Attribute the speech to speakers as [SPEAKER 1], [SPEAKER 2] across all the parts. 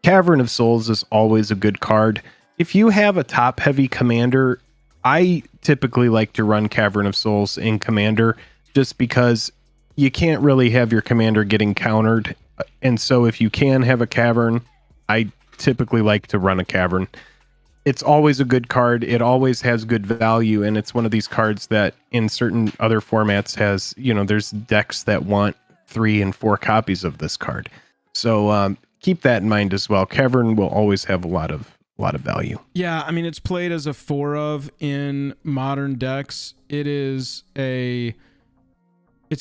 [SPEAKER 1] Cavern of Souls is always a good card. If you have a top heavy commander, I typically like to run Cavern of Souls in commander just because you can't really have your commander getting countered. And so if you can have a cavern, I typically like to run a cavern. It's always a good card. It always has good value. And it's one of these cards that in certain other formats has, there's decks that want 3 and 4 copies of this card. So keep that in mind as well. Cavern will always have a lot of value.
[SPEAKER 2] Yeah, I mean, it's played as a 4 of in modern decks. It's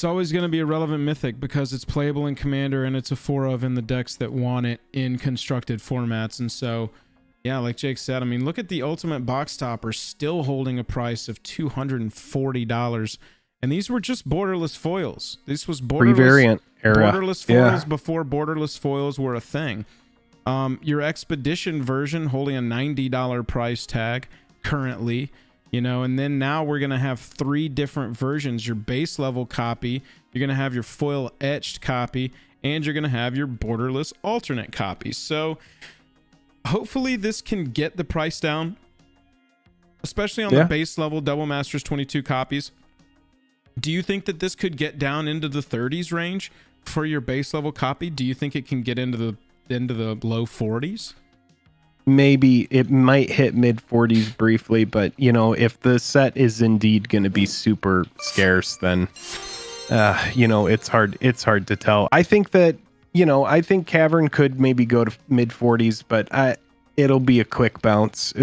[SPEAKER 2] always going to be a relevant mythic because it's playable in commander and it's a 4 of in the decks that want it in constructed formats. And so, yeah, like Jake said, I mean, look at the ultimate box topper still holding a price of $240. And these were just borderless foils. This was
[SPEAKER 1] pre-variant era.
[SPEAKER 2] Borderless foils before borderless foils were a thing. Your expedition version holding a $90 price tag currently, and then now we're going to have 3 different versions. Your base level copy, you're going to have your foil etched copy, and you're going to have your borderless alternate copy. So hopefully this can get the price down, especially on the base level Double Masters 22 copies. Do you think that this could get down into the 30s range for your base level copy? Do you think it can get into the low 40s?
[SPEAKER 1] Maybe it might hit mid 40s briefly, but if the set is indeed going to be super scarce, then it's hard to tell. I think that I think Cavern could maybe go to mid 40s, but it'll be a quick bounce.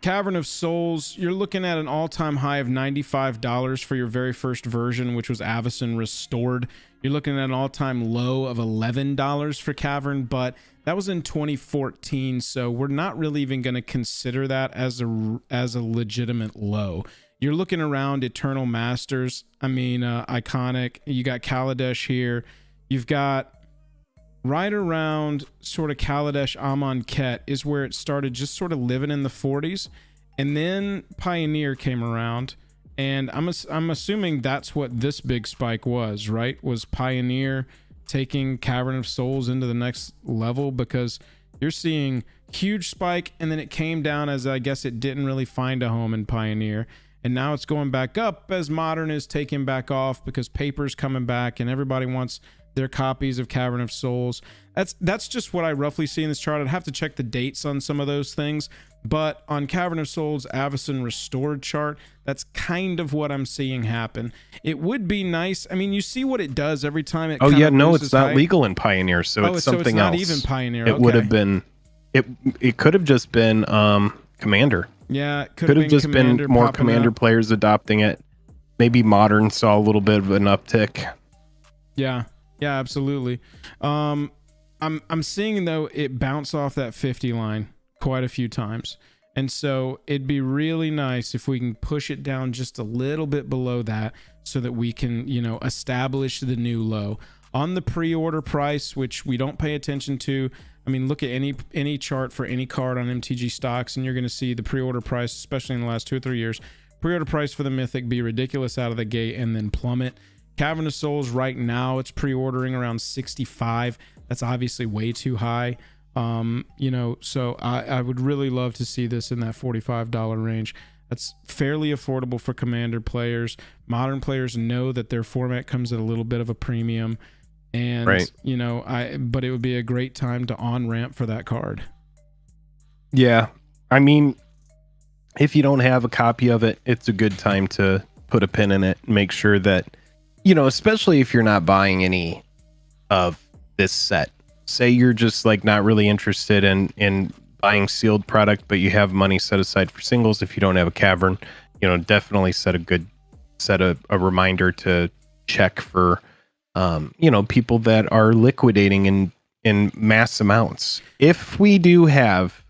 [SPEAKER 1] Cavern
[SPEAKER 2] of Souls, you're looking at an all-time high of $95 for your very first version, which was Avacyn Restored. You're looking at an all-time low of $11 for Cavern, but that was in 2014, so we're not really even going to consider that as a legitimate low. You're looking around Eternal Masters. I mean, Iconic. You got Kaladesh here. You've got right around sort of Kaladesh Amonkhet is where it started just sort of living in the 40s. And then Pioneer came around. And I'm assuming that's what this big spike was, right? Was Pioneer taking Cavern of Souls into the next level? Because you're seeing huge spike, and then it came down as I guess it didn't really find a home in Pioneer. And now it's going back up as Modern is taking back off because Paper's coming back and everybody wants their copies of Cavern of Souls. That's just what I roughly see in this chart. I'd have to check the dates on some of those things. But on Cavern of Souls Avacyn Restored chart, that's kind of what I'm seeing happen. It would be nice. I mean, you see what it does every time it
[SPEAKER 1] it's not legal in Pioneer, so it's something else.
[SPEAKER 2] Not even Pioneer.
[SPEAKER 1] It would have been it could have just been Commander.
[SPEAKER 2] Yeah, it
[SPEAKER 1] could have just been more Commander players adopting it. Maybe Modern saw a little bit of an uptick.
[SPEAKER 2] Yeah, absolutely. I'm seeing though it bounce off that 50 line quite a few times, and so it'd be really nice if we can push it down just a little bit below that so that we can establish the new low on the pre-order price, which we don't pay attention to. I mean, look at any chart for any card on MTG stocks and you're going to see the pre-order price, especially in the last 2 or 3 years, pre-order price for the Mythic be ridiculous out of the gate and then plummet. Cavern of Souls right now, it's pre-ordering around 65. That's obviously way too high. So I would really love to see this in that $45 range. That's fairly affordable for Commander players. Modern players know that their format comes at a little bit of a premium, and right. But it would be a great time to on-ramp for that card.
[SPEAKER 1] Yeah, I mean, if you don't have a copy of it, it's a good time to put a pin in it and make sure that, especially if you're not buying any of this set. Say you're just like not really interested in buying sealed product, but you have money set aside for singles. If you don't have a cavern, definitely set a reminder to check for people that are liquidating in mass amounts. If we do have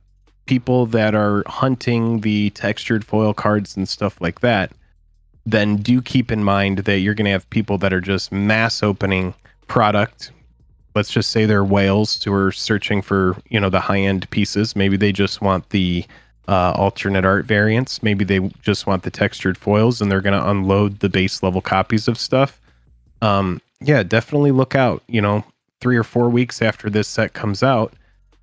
[SPEAKER 1] people that are hunting the textured foil cards and stuff like that, then do keep in mind that you're going to have people that are just mass opening product. Let's just say they're whales who are searching for, the high-end pieces. Maybe they just want the alternate art variants. Maybe they just want the textured foils, and they're going to unload the base level copies of stuff. Definitely look out. 3 or 4 weeks after this set comes out,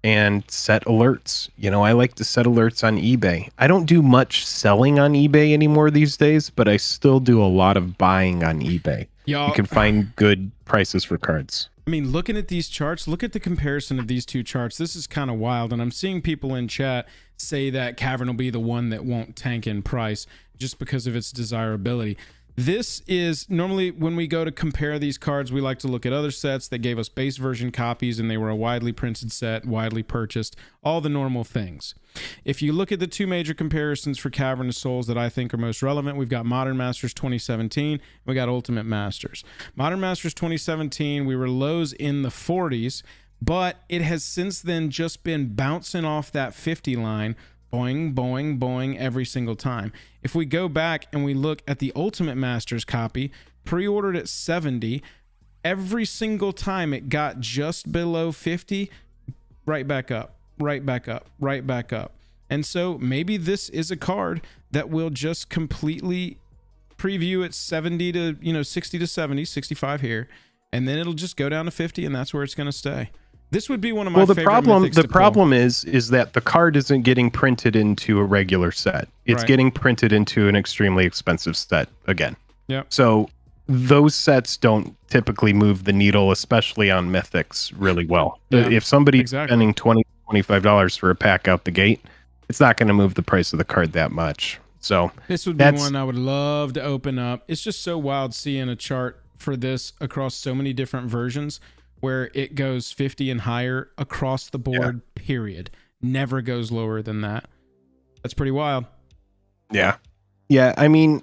[SPEAKER 1] and set alerts. You know, I like to set alerts on eBay. I don't do much selling on eBay anymore these days, but I still do a lot of buying on eBay.
[SPEAKER 2] Y'all,
[SPEAKER 1] you can find good prices for cards.
[SPEAKER 2] I mean, looking at these charts, look at the comparison of these two charts. This is kind of wild, and I'm seeing people in chat say that Cavern will be the one that won't tank in price just because of its desirability. This is normally when we go to compare these cards, we like to look at other sets that gave us base version copies and they were a widely printed set, widely purchased, all the normal things. If you look at the two major comparisons for Cavern of Souls that I think are most relevant, we've got Modern Masters 2017, and we got Ultimate Masters. Modern Masters 2017, we were lows in the 40s, but it has since then just been bouncing off that 50 line, boing, boing, boing every single time. If we go back and we look at the Ultimate Masters copy, pre-ordered at 70, every single time it got just below 50, right back up, right back up, right back up. And so maybe this is a card that will just completely preview at 70 to, you know, 60 to 70, 65 here, and then it'll just go down to 50, and that's where it's going to stay. This would be one of my favorite mythics to pull.
[SPEAKER 1] The problem is that the card isn't getting printed into a regular set. It's getting printed into an extremely expensive set again.
[SPEAKER 2] Yeah.
[SPEAKER 1] So those sets don't typically move the needle, especially on mythics, really well. Yeah, if somebody's spending $20, $25 for a pack out the gate, it's not going to move the price of the card that much. So
[SPEAKER 2] this would be one I would love to open up. It's just so wild seeing a chart for this across so many different versions, where it goes 50 and higher across the board, period. Never goes lower than that. That's pretty wild.
[SPEAKER 1] Yeah. Yeah, I mean,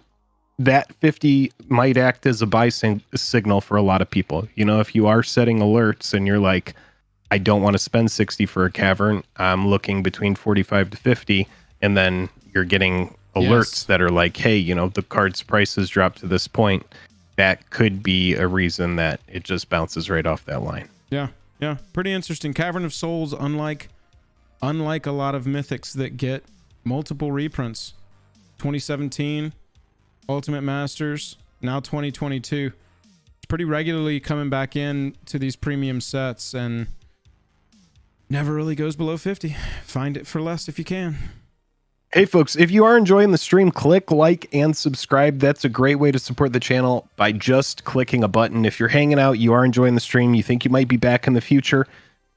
[SPEAKER 1] that 50 might act as a buy signal for a lot of people. You know, if you are setting alerts and you're like, I don't want to spend 60 for a Cavern, I'm looking between 45 to 50, and then you're getting alerts that are like, hey, you know, the card's price has dropped to this point. That could be a reason that it just bounces right off that line.
[SPEAKER 2] Yeah, yeah, pretty interesting. Cavern of Souls, unlike a lot of mythics that get multiple reprints. 2017, Ultimate Masters, now 2022. It's pretty regularly coming back in to these premium sets and never really goes below 50. Find it for less if you can.
[SPEAKER 1] Hey folks, if you are enjoying the stream, click like and subscribe. That's a great way to support the channel by just clicking a button. If you're hanging out, you are enjoying the stream, you think you might be back in the future,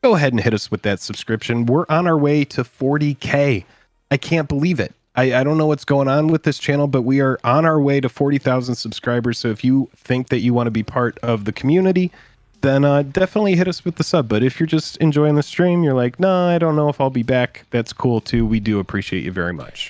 [SPEAKER 1] go ahead and hit us with that subscription. We're on our way to 40K. I can't believe it. I don't know what's going on with this channel, but we are on our way to 40,000 subscribers. So if you think that you want to be part of the community, then definitely hit us with the sub. But if you're just enjoying the stream, you're like, nah, I don't know if I'll be back, that's cool too. We do appreciate you very much.